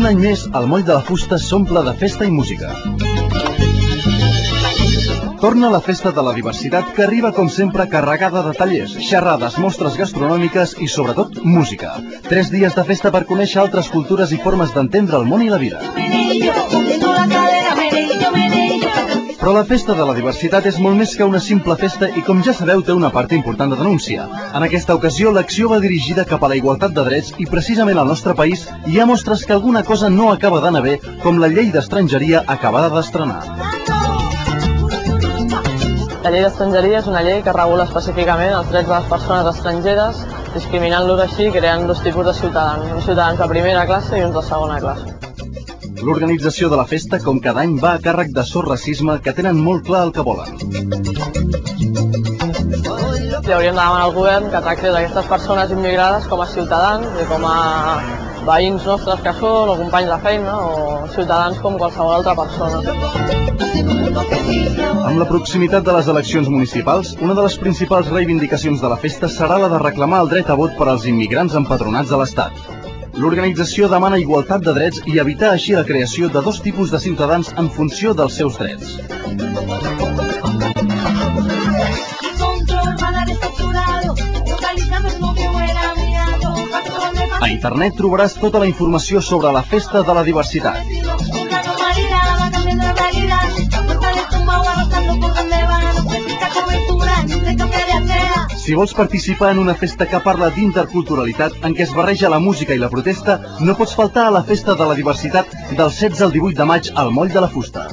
Un any més, el Moll de la Fusta s'omple de festa i música. Torna la Festa de la Diversitat, que arriba com sempre carregada de tallers, xerrades, mostres gastronòmiques i sobretot música. 3 dies de festa per conèixer altres cultures i formes d'entendre el món i la vida. Però la Festa de la Diversitat és molt més que una simple festa i, com ja sabeu, té una part important de denúncia. En aquesta ocasió, l'acció va dirigida cap a la igualtat de drets i precisament al nostre país hi ha mostres que alguna cosa no acaba d'anar bé, com la llei d'estrangeria acabada d'estrenar. La llei d'estrangeria és una llei que regula específicament els drets de les persones estrangeres, discriminant-los així, creant 2 tipus de ciutadans, uns ciutadans de primera classe i uns de segona classe. L'organització de la festa, com cada any, va a càrrec de Sos Racisme, que tenen molt clar el que volen. I hauríem de demanar al govern que tractés aquestes persones immigrades com a ciutadans i com a veïns nostres que són, o companys de feina, o ciutadans com qualsevol altra persona. Amb la proximitat de les eleccions municipals, una de les principals reivindicacions de la festa serà la de reclamar el dret a vot per als immigrants empadronats a l'Estat. L'organització demana igualtat de drets i evitar així la creació de 2 tipus de ciutadans en funció dels seus drets. A internet trobaràs tota la informació sobre la Festa de la Diversitat. Si vols participar en una festa que parla d'interculturalitat, en què es barreja la música i la protesta, no pots faltar a la Festa de la Diversitat del 16 al 18 de maig al Moll de la Fusta.